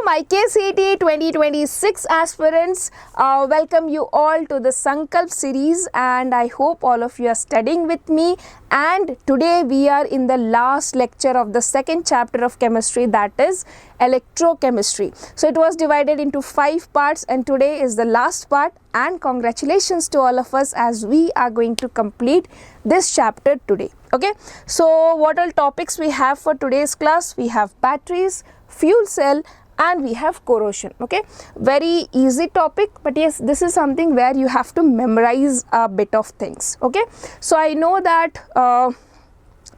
my KCET 2026 aspirants, welcome you all to the Sankalp series, and I hope all of you are studying with me. And today we are in the last lecture of the second chapter of chemistry, that is electrochemistry. So it was divided into 5 parts and today is the last part, and congratulations to all of us as we are going to complete this chapter today. Okay, so what all topics we have for today's class? We have batteries, fuel cell, and we have corrosion. Okay, very easy topic, but yes, this is something where you have to memorize a bit of things. Okay, so I know that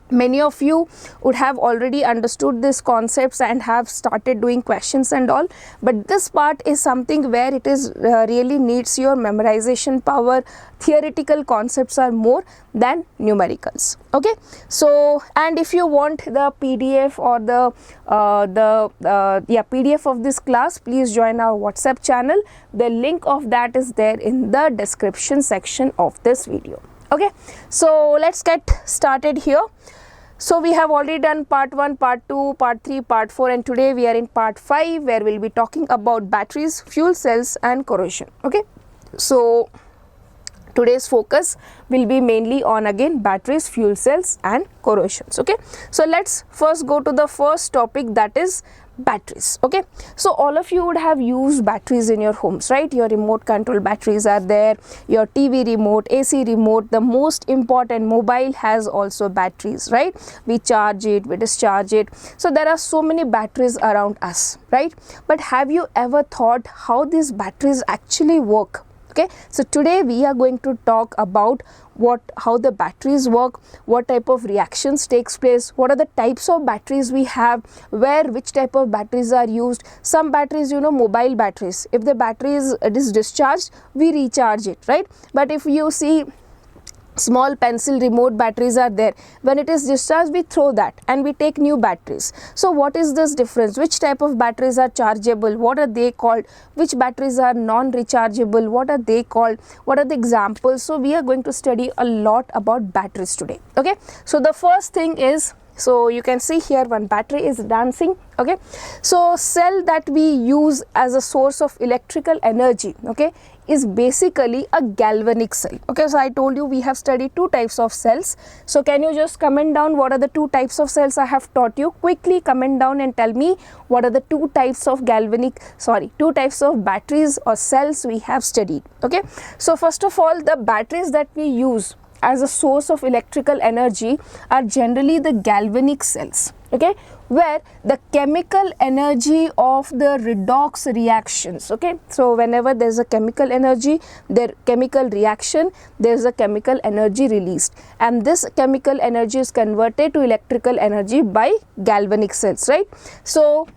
many of you would have already understood these concepts and have started doing questions and all, but this part is something where it is really needs your memorization power. Theoretical concepts are more than numericals. Okay, so and if you want the PDF or the PDF of this class, please join our WhatsApp channel. The link of that is there in the description section of this video. Okay, so let's get started here. So we have already done part 1, part 2, part 3, part 4, and today we are in part 5 where we'll be talking about batteries, fuel cells and corrosion. Okay, so today's focus will be mainly on again batteries, fuel cells and corrosions. Okay, so let's first go to the first topic, that is batteries. Okay, so all of you would have used batteries in your homes, right? Your remote control batteries are there, your TV remote, AC remote, the most important mobile has also batteries, right? We charge it, we discharge it, so there are so many batteries around us, right? But have you ever thought how these batteries actually work? Okay, so today we are going to talk about how the batteries work, what type of reactions takes place, what are the types of batteries we have, which type of batteries are used. Some batteries, you know, mobile batteries, if the battery is discharged, we recharge it, right? But if you see small pencil remote batteries are there, when it is discharged we throw that and we take new batteries. So what is this difference? Which type of batteries are chargeable? What are they called? Which batteries are non-rechargeable? What are they called? What are the examples? So we are going to study a lot about batteries today. Okay, so the first thing is, so you can see here one battery is dancing. Okay, so cell that we use as a source of electrical energy, okay, is basically a galvanic cell. Okay, so I told you we have studied 2 types of cells. So can you just comment down what are the 2 types of cells I have taught you? Quickly comment down and tell me what are the 2 types of 2 types of batteries or cells we have studied. Okay, so first of all, the batteries that we use as a source of electrical energy are generally the galvanic cells. Okay, where the chemical energy of the redox reactions, okay, so whenever there is a chemical energy, chemical reaction, there is a chemical energy released, and this chemical energy is converted to electrical energy by galvanic cells, right? So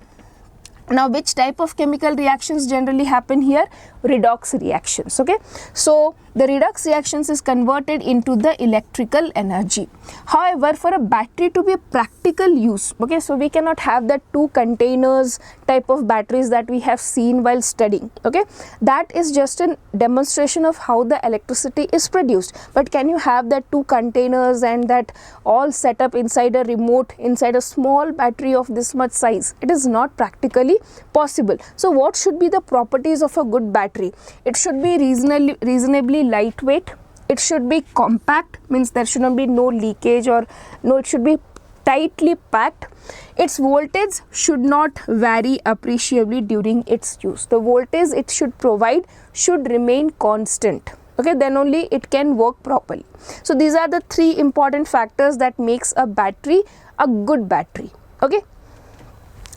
now which type of chemical reactions generally happen here? Redox reactions. Okay, so the redox reactions is converted into the electrical energy. However, for a battery to be practical use, okay, so we cannot have the 2 containers type of batteries that we have seen while studying. Okay, that is just a demonstration of how the electricity is produced, but can you have that 2 containers and that all set up inside a remote, inside a small battery of this much size? It is not practically possible. So what should be the properties of a good battery? It should be reasonably lightweight, it should be compact, means there should not be no leakage, or no, it should be tightly packed. Its voltage should not vary appreciably during its use. The voltage it should provide should remain constant. Okay, then only it can work properly. So these are the 3 important factors that makes a battery a good battery. Okay,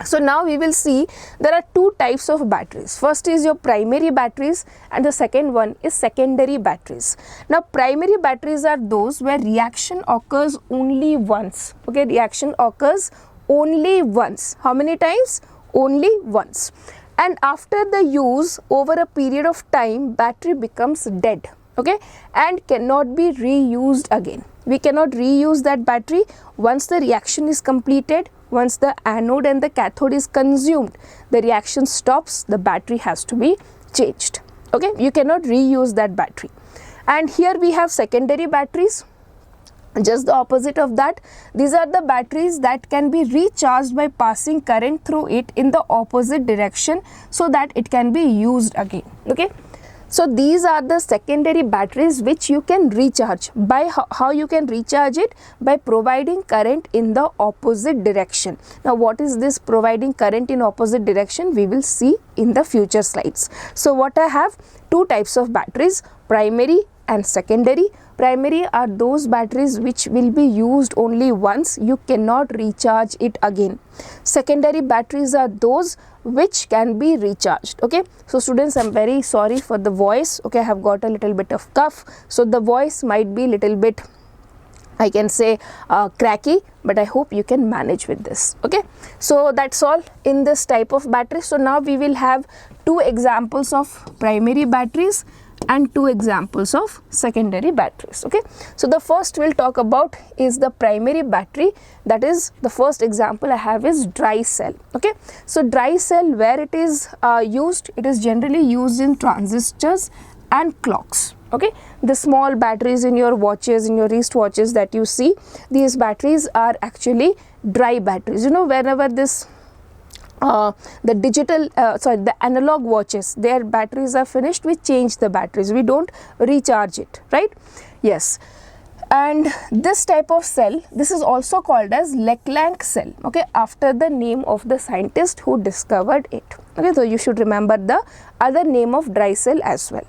so now we will see there are 2 types of batteries. First is your primary batteries and the second one is secondary batteries. Now primary batteries are those where reaction occurs only once. Okay, reaction occurs only once. How many times? Only once. And after the use, over a period of time, battery becomes dead. Okay, and cannot be reused again. We cannot reuse that battery once the reaction is completed. Once the anode and the cathode is consumed, the reaction stops, the battery has to be changed. Okay, you cannot reuse that battery. And here we have secondary batteries. Just the opposite of that, these are the batteries that can be recharged by passing current through it in the opposite direction so that it can be used again. Okay, so these are the secondary batteries which you can recharge. By how you can recharge it? By providing current in the opposite direction. Now what is this providing current in opposite direction? We will see in the future slides. So what I have, two types of batteries, primary and secondary. Primary are those batteries which will be used only once, you cannot recharge it again. Secondary batteries are those which can be recharged. Okay, so students, I'm very sorry for the voice. Okay, I have got a little bit of cough, so the voice might be little bit, I can say, cracky, but I hope you can manage with this. Okay, so that's all in this type of battery. So now we will have two examples of primary batteries and two examples of secondary batteries. Okay, so the first we'll talk about is the primary battery. That is, the first example I have is dry cell. Okay, so dry cell, where it is used, it is generally used in transistors and clocks. Okay, the small batteries in your watches, in your wristwatches that you see, these batteries are actually dry batteries. You know, whenever this the analog watches, their batteries are finished, we change the batteries, we don't recharge it, right? Yes. And this type of cell, this is also called as Leclanc cell, okay, after the name of the scientist who discovered it. Okay, so you should remember the other name of dry cell as well.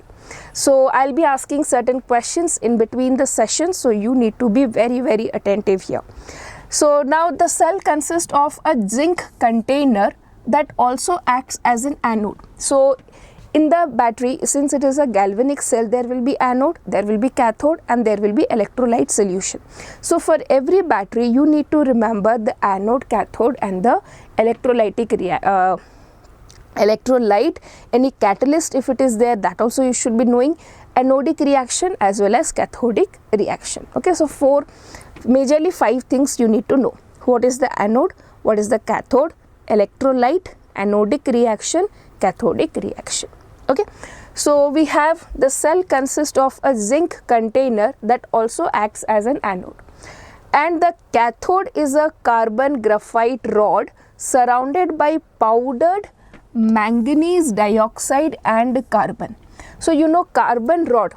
So I'll be asking certain questions in between the sessions, so you need to be very, very attentive here. So now the cell consists of a zinc container that also acts as an anode. So in the battery, since it is a galvanic cell, there will be anode, there will be cathode, and there will be electrolyte solution. So for every battery, you need to remember the anode, cathode, and the electrolyte, any catalyst if it is there, that also you should be knowing, anodic reaction as well as cathodic reaction. Okay, so majorly 5 things you need to know. What is the anode, what is the cathode, electrolyte, anodic reaction, cathodic reaction. Okay, so we have the cell consists of a zinc container that also acts as an anode, and the cathode is a carbon graphite rod surrounded by powdered manganese dioxide and carbon. So you know, carbon rod,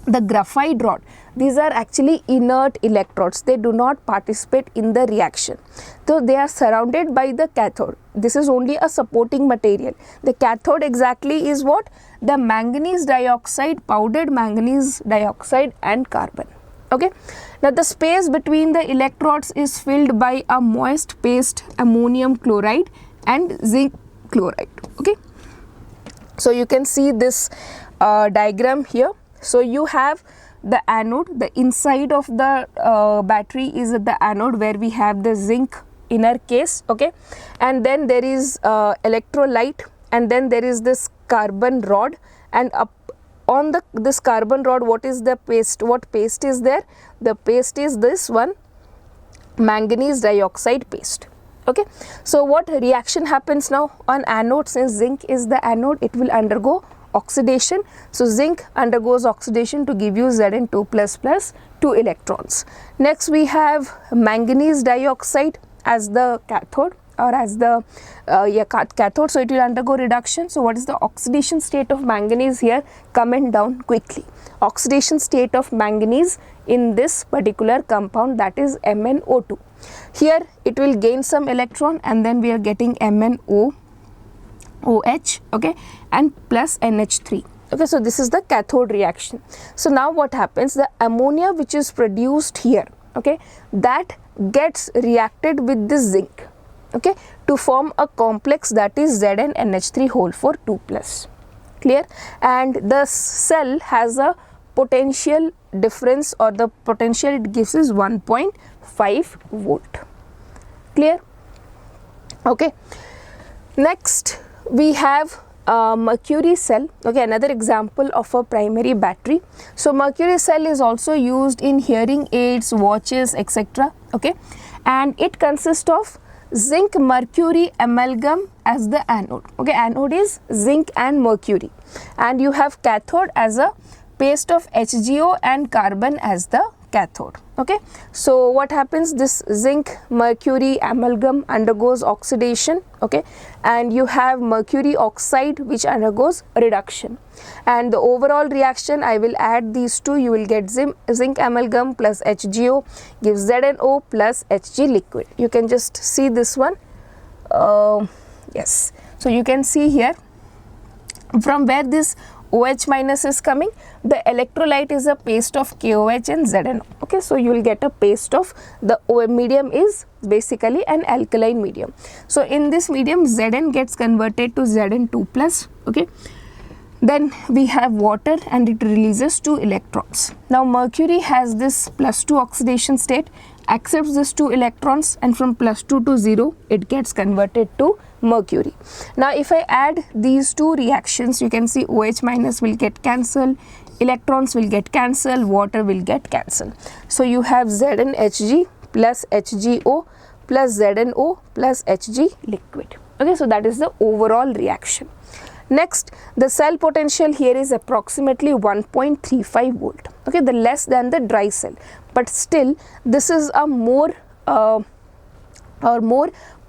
the graphite rod, these are actually inert electrodes, they do not participate in the reaction, so they are surrounded by the cathode. This is only a supporting material. The cathode exactly is what? The manganese dioxide, powdered manganese dioxide and carbon. Okay, now the space between the electrodes is filled by a moist paste, ammonium chloride and zinc chloride. Okay, so you can see this diagram here. So you have the anode, the inside of the battery is the anode where we have the zinc inner case, okay, and then there is electrolyte, and then there is this carbon rod, and up on this carbon rod, what is the paste? What paste is there? The paste is this one, manganese dioxide paste. Okay, so what reaction happens now on anode? Since zinc is the anode, it will undergo oxidation. So zinc undergoes oxidation to give you Zn2++, 2 electrons. Next we have manganese dioxide as the cathode, or as the cathode, so it will undergo reduction. So what is the oxidation state of manganese here? Comment down quickly. Oxidation state of manganese in this particular compound, that is MnO2. Here it will gain some electron, and then we are getting MnO, OH, okay, and plus NH3. Okay, so this is the cathode reaction. So now what happens? The ammonia which is produced here, okay, that gets reacted with this zinc, okay, to form a complex that is ZnNH3 whole for 2+. Clear? And the cell has a potential difference, or the potential it gives is 1.5 volt. Clear? Okay. Next we have mercury cell, okay, another example of a primary battery. So mercury cell is also used in hearing aids, watches, etc. okay, and it consists of zinc mercury amalgam as the anode. Okay, anode is zinc and mercury, and you have cathode as a paste of HgO and carbon as the cathode. Okay, so what happens, this zinc mercury amalgam undergoes oxidation, okay, and you have mercury oxide which undergoes reduction, and the overall reaction, I will add these two, you will get zinc amalgam plus HgO gives ZnO plus Hg liquid. You can just see this one. Yes, so you can see here from where this OH minus is coming, the electrolyte is a paste of KOH and ZnO. Okay, so you will get a paste of, the medium is basically an alkaline medium. So in this medium, Zn gets converted to Zn2 plus. Okay, then we have water and it releases 2 electrons. Now mercury has this +2 oxidation state, accepts this 2 electrons, and from +2 to 0 it gets converted to mercury. Now if I add these two reactions, you can see OH minus will get cancelled, electrons will get cancelled, water will get cancelled. So you have ZnHg plus HgO plus ZnO plus Hg liquid. Okay, so that is the overall reaction. Next, the cell potential here is approximately 1.35 volt. Okay, the less than the dry cell, but still this is a more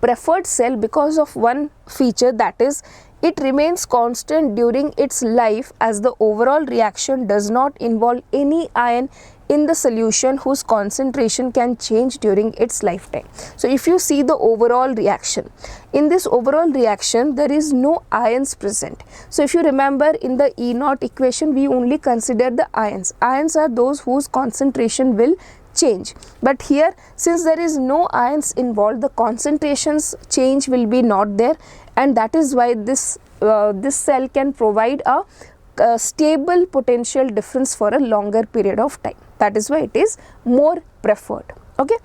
preferred cell because of one feature, that is it remains constant during its life, as the overall reaction does not involve any ion in the solution whose concentration can change during its lifetime. So if you see the overall reaction, in this overall reaction there is no ions present. So if you remember, in the E0 equation we only consider the ions. Ions are those whose concentration will change, but here since there is no ions involved, the concentrations change will be not there, and that is why this cell can provide a stable potential difference for a longer period of time. That is why it is more preferred. Okay,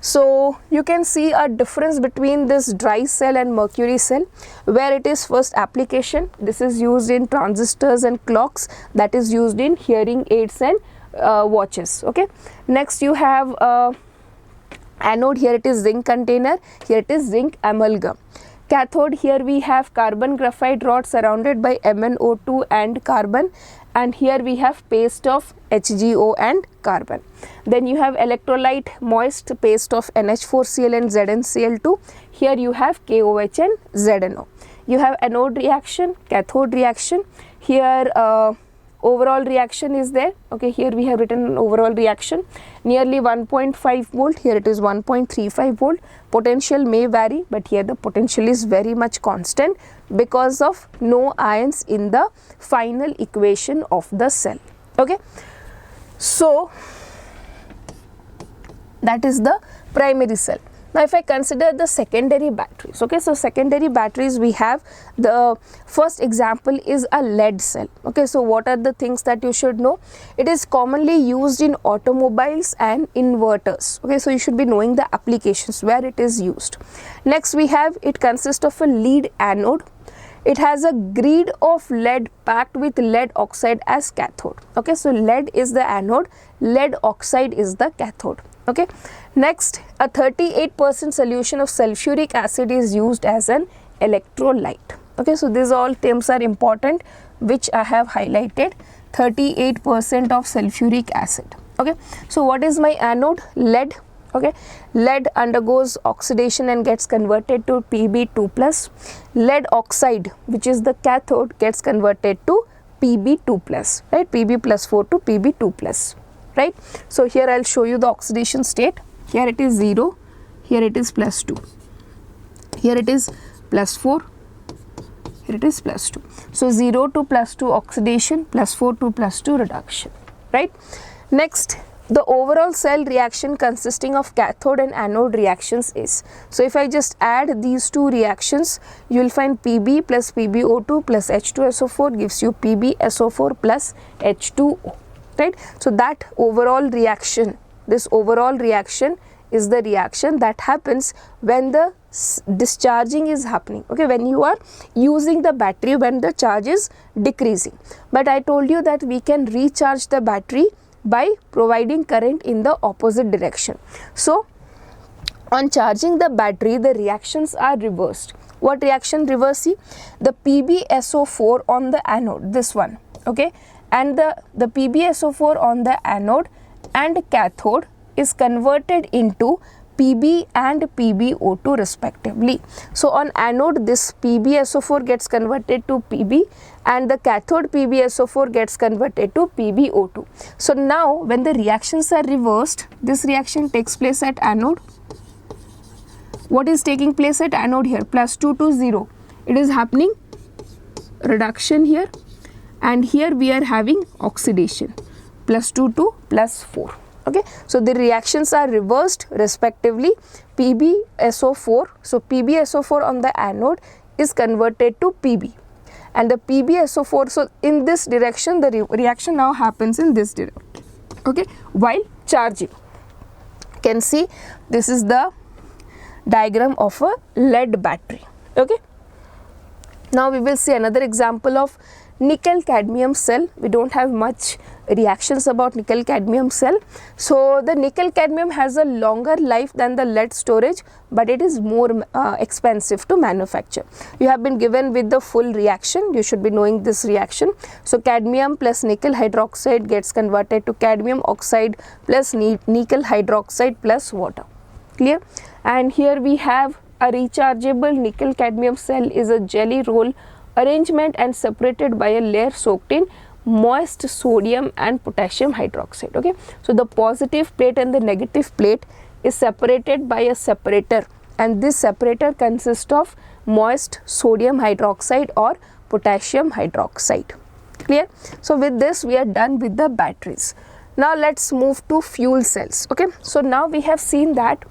so you can see a difference between this dry cell and mercury cell, where it is first application. This is used in transistors and clocks, that is used in hearing aids and watches. Okay, next you have anode, here it is zinc container, here it is zinc amalgam. Cathode, here we have carbon graphite rod surrounded by MnO2 and carbon, and here we have paste of HgO and carbon. Then you have electrolyte moist paste of NH4Cl and ZnCl2. Here you have KOH and ZnO. You have anode reaction, cathode reaction. Here overall reaction is there. Okay, here we have written an overall reaction, nearly 1.5 volt, here it is 1.35 volt. Potential may vary, but here the potential is very much constant because of no ions in the final equation of the cell. Okay, so that is the primary cell. Now if I consider the secondary batteries, okay, so secondary batteries, we have the first example is a lead cell. Okay, so what are the things that you should know? It is commonly used in automobiles and inverters. Okay, so you should be knowing the applications where it is used. Next we have, it consists of a lead anode. It has a grid of lead packed with lead oxide as cathode. Okay, so lead is the anode, lead oxide is the cathode. Okay, next a 38% solution of sulfuric acid is used as an electrolyte. Okay, so these all terms are important which I have highlighted. 38% of sulfuric acid. Okay, so what is my anode? Lead. Okay, lead undergoes oxidation and gets converted to Pb2 plus. Lead oxide, which is the cathode, gets converted to Pb2 plus, right? Pb plus 4 to Pb2 plus. Right. So here I'll show you the oxidation state. Here it is 0, here it is +2, here it is +4, here it is +2. So 0 to +2 oxidation, +4 to +2 reduction. Right. Next, the overall cell reaction consisting of cathode and anode reactions is. So if I just add these two reactions, you will find Pb plus PbO2 plus H2SO4 gives you PbSO4 plus H2O. Right. So that overall reaction, this overall reaction is the reaction that happens when the discharging is happening. Okay, when you are using the battery, when the charge is decreasing. But I told you that we can recharge the battery by providing current in the opposite direction. So on charging the battery, the reactions are reversed. What reaction reverse? See, the PbSO4 on the anode, this one. Okay, and the PbSO4 on the anode and cathode is converted into Pb and PbO2 respectively. So on anode, this PbSO4 gets converted to Pb and the cathode PbSO4 gets converted to PbO2. So now when the reactions are reversed, this reaction takes place at anode. What is taking place at anode here? +2 to 0. It is happening reduction here, and here we are having oxidation, +2 to +4. Okay, so the reactions are reversed respectively. PbSO4, so PbSO4 on the anode is converted to Pb, and the PbSO4, so in this direction the reaction now happens in this direction. Okay, while charging, you can see this is the diagram of a lead battery. Okay, now we will see another example of nickel cadmium cell. We don't have much reactions about nickel cadmium cell. So the nickel cadmium has a longer life than the lead storage, but it is more expensive to manufacture. You have been given with the full reaction, you should be knowing this reaction. So cadmium plus nickel hydroxide gets converted to cadmium oxide plus nickel hydroxide plus water. Clear? And here we have a rechargeable nickel cadmium cell is a jelly roll arrangement and separated by a layer soaked in moist sodium and potassium hydroxide. Okay, so the positive plate and the negative plate is separated by a separator, and this separator consists of moist sodium hydroxide or potassium hydroxide. Clear? So with this we are done with the batteries. Now let's move to fuel cells. Okay, so now we have seen that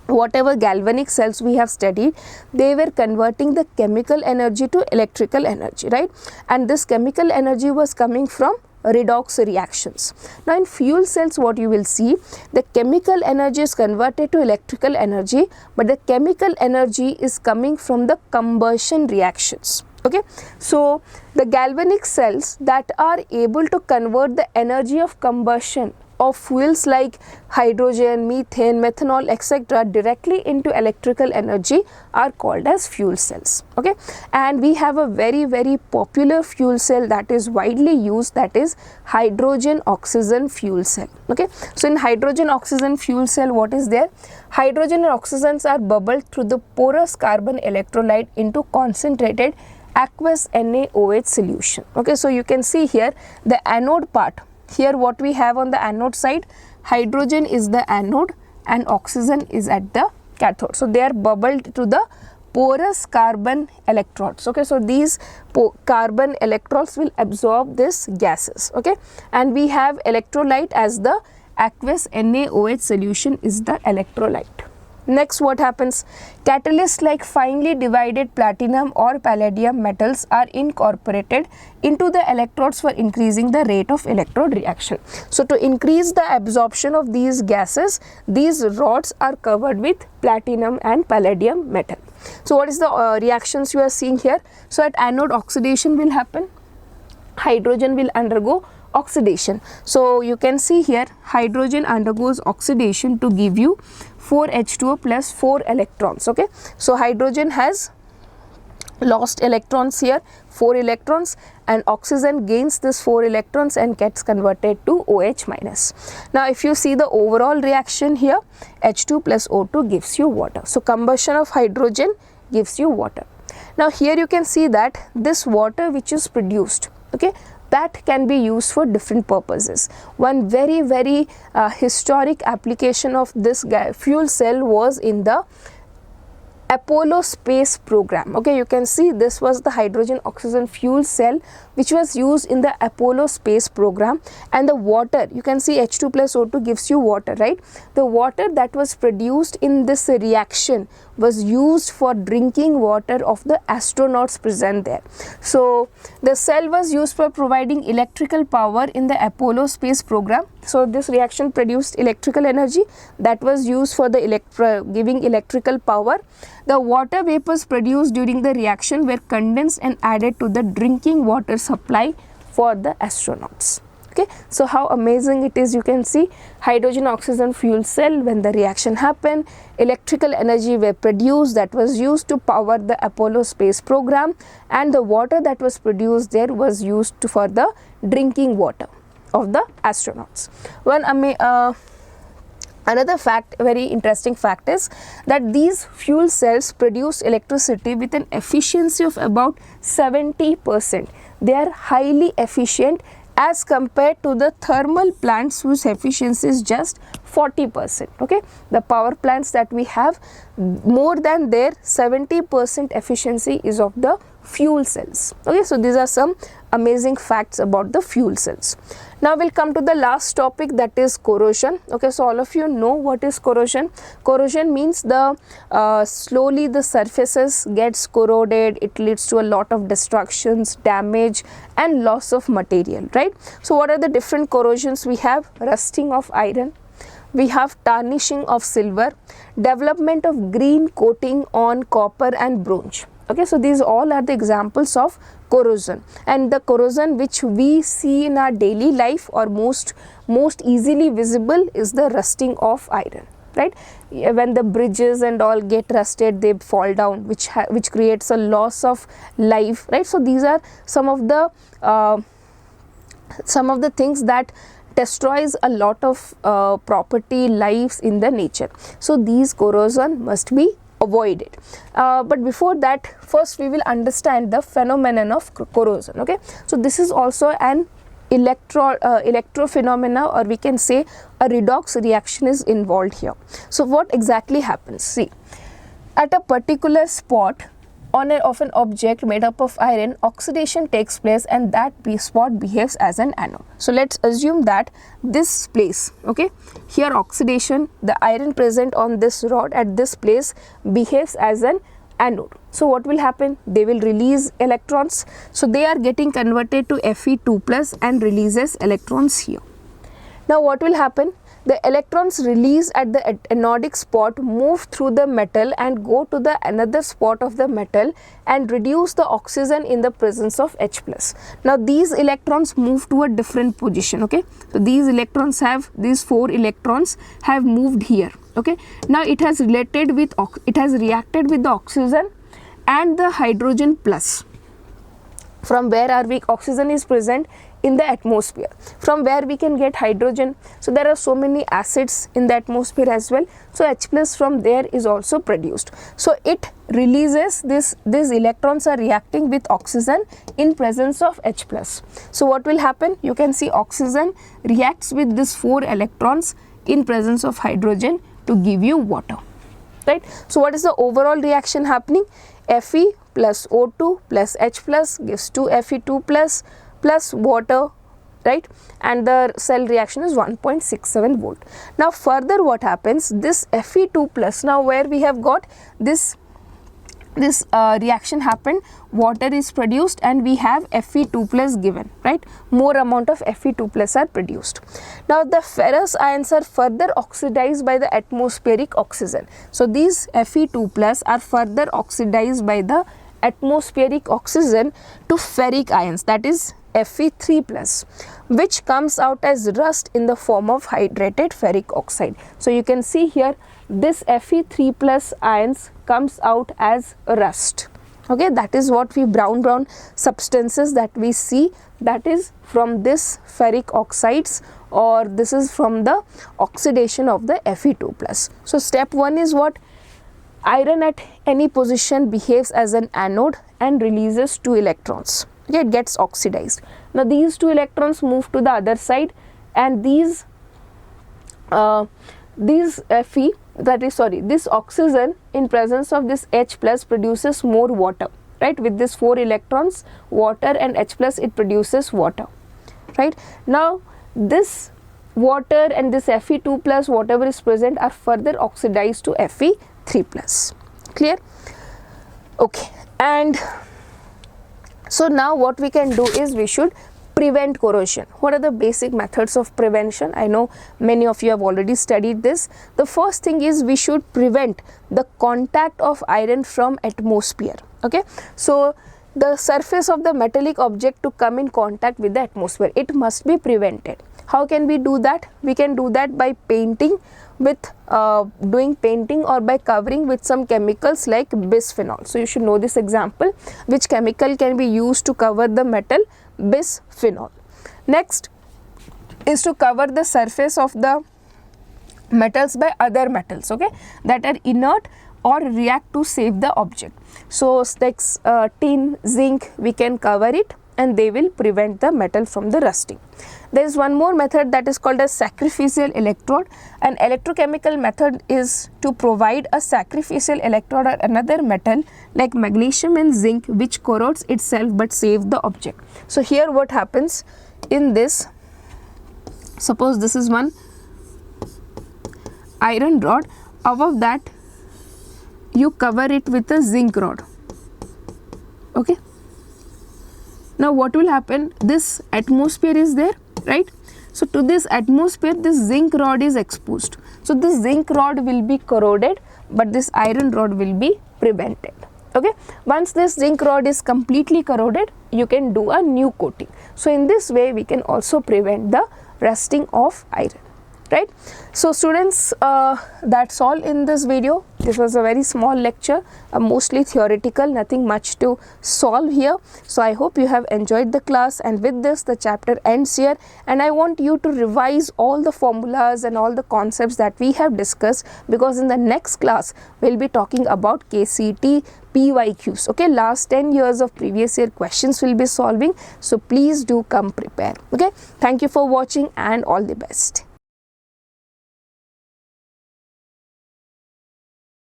whatever galvanic cells we have studied, they were converting the chemical energy to electrical energy, right? And this chemical energy was coming from redox reactions. Now in fuel cells, what you will see, the chemical energy is converted to electrical energy, but the chemical energy is coming from the combustion reactions. Okay, so the galvanic cells that are able to convert the energy of combustion of fuels like hydrogen, methane, methanol, etc. directly into electrical energy are called as fuel cells. Okay, and we have a very popular fuel cell that is widely used, that is hydrogen oxygen fuel cell. Okay, so in hydrogen oxygen fuel cell, what is there? Hydrogen and oxygens are bubbled through the porous carbon electrolyte into concentrated aqueous NaOH solution. Okay, so you can see here the anode part. Here what we have on the anode side, hydrogen is the anode and oxygen is at the cathode. So they are bubbled to the porous carbon electrodes. Okay, so these carbon electrodes will absorb these gases. Okay, and we have electrolyte as the aqueous NaOH solution is the electrolyte. Next, what happens? Catalysts like finely divided platinum or palladium metals are incorporated into the electrodes for increasing the rate of electrode reaction. So to increase the absorption of these gases, these rods are covered with platinum and palladium metal. So what is the reactions you are seeing here? So at anode, oxidation will happen, hydrogen will undergo oxidation. So you can see here hydrogen undergoes oxidation to give you 4H2O plus 4 electrons. Okay, so hydrogen has lost electrons here, 4 electrons, and oxygen gains this 4 electrons and gets converted to OH minus. Now if you see the overall reaction here, H2 plus O2 gives you water. So combustion of hydrogen gives you water. Now here you can see that this water which is produced, okay, that can be used for different purposes. One very historic application of this fuel cell was in the Apollo space program. Okay, you can see this was the hydrogen oxygen fuel cell which was used in the Apollo space program, and the water, you can see H2 plus O2 gives you water, right? The water that was produced in this reaction was used for drinking water of the astronauts present there. So the cell was used for providing electrical power in the Apollo space program. So this reaction produced electrical energy that was used for the giving electrical power. The water vapors produced during the reaction were condensed and added to the drinking water supply for the astronauts. Okay, so how amazing it is. You can see hydrogen oxygen fuel cell, when the reaction happened, electrical energy were produced that was used to power the Apollo space program, and the water that was produced there was used for the drinking water of the astronauts. One Another fact, very interesting fact, is that these fuel cells produce electricity with an efficiency of about 70%. They are highly efficient as compared to the thermal plants whose efficiency is just 40%. Okay, the power plants that we have, more than their 70% efficiency is of the fuel cells. Okay, so these are some amazing facts about the fuel cells. Now we'll come to the last topic, that is corrosion. Okay, so all of you know what is corrosion. Corrosion means the slowly the surfaces gets corroded. It leads to a lot of destructions, damage and loss of material, right? So what are the different corrosions we have? Rusting of iron, we have tarnishing of silver, development of green coating on copper and bronze. Okay, so these all are the examples of corrosion, and the corrosion which we see in our daily life or most easily visible is the rusting of iron, right? When the bridges and all get rusted, they fall down, which creates a loss of life, right? So these are some of the things that destroys a lot of property, lives in the nature. So these corrosion must be avoided. But before that, first we will understand the phenomenon of corrosion. Okay, so this is also an electro phenomena, or we can say a redox reaction is involved here. So what exactly happens? See, at a particular spot of an object made up of iron, oxidation takes place and that spot behaves as an anode. So let's assume that this place, okay, here oxidation, the iron present on this rod at this place behaves as an anode. So what will happen? They will release electrons. So they are getting converted to Fe2 plus and releases electrons here. Now what will happen? The electrons released at the anodic spot move through the metal and go to the another spot of the metal and reduce the oxygen in the presence of H plus. Now these electrons move to a different position. Okay, so these 4 electrons have moved here. Okay, now it has reacted with the oxygen and the hydrogen plus. From where oxygen is present in the atmosphere, from where we can get hydrogen. So there are so many acids in the atmosphere as well, so H plus from there is also produced. So it releases these electrons are reacting with oxygen in presence of H plus. So what will happen? You can see oxygen reacts with these 4 electrons in presence of hydrogen to give you water, right? So what is the overall reaction happening? Fe plus O2 plus H plus gives 2 Fe2 plus water, right? And the cell reaction is 1.67 volt. Now further what happens? This Fe2 plus, now where we have got this reaction happened, water is produced and we have Fe2 plus given, right? More amount of Fe2 plus are produced. Now the ferrous ions are further oxidized by the atmospheric oxygen. So these Fe2 plus are further oxidized by the atmospheric oxygen to ferric ions, that is Fe3 plus, which comes out as rust in the form of hydrated ferric oxide. So you can see here this Fe3 plus ions comes out as rust. Okay, that is what we brown substances that we see, that is from this ferric oxides, or this is from the oxidation of the Fe2 plus. So step 1 is what? Iron at any position behaves as an anode and releases 2 electrons. Okay, it gets oxidized. Now these 2 electrons move to the other side, and this oxygen in presence of this H plus produces more water, right? With this 4 electrons, water and H plus, it produces water, right? Now this water and this Fe2 plus, whatever is present, are further oxidized to Fe3 plus. Clear? Okay, and so now what we can do is we should prevent corrosion. What are the basic methods of prevention? I know many of you have already studied this. The first thing is we should prevent the contact of iron from atmosphere. Okay, so the surface of the metallic object to come in contact with the atmosphere, it must be prevented. How can we do that? We can do that by painting with doing painting, or by covering with some chemicals like bisphenol. So you should know this example, which chemical can be used to cover the metal? Bisphenol. Next is to cover the surface of the metals by other metals, okay, that are inert or react to save the object. So like tin, zinc, we can cover it and they will prevent the metal from the rusting. There is one more method that is called a sacrificial electrode. An electrochemical method is to provide a sacrificial electrode or another metal like magnesium and zinc which corrodes itself but save the object. So here what happens in this, suppose this is one iron rod, above that you cover it with a zinc rod, okay. Now what will happen, this atmosphere is there, right? So to this atmosphere this zinc rod is exposed. So this zinc rod will be corroded but this iron rod will be prevented, okay. Once this zinc rod is completely corroded, you can do a new coating. So in this way we can also prevent the rusting of iron, right? So students, that's all in this video. This was a very small lecture, mostly theoretical, nothing much to solve here. So I hope you have enjoyed the class, and with this the chapter ends here, and I want you to revise all the formulas and all the concepts that we have discussed, because in the next class we'll be talking about KCET PYQs, okay. Last 10 years of previous year questions will be solving, so please do come prepare, okay. Thank you for watching and all the best.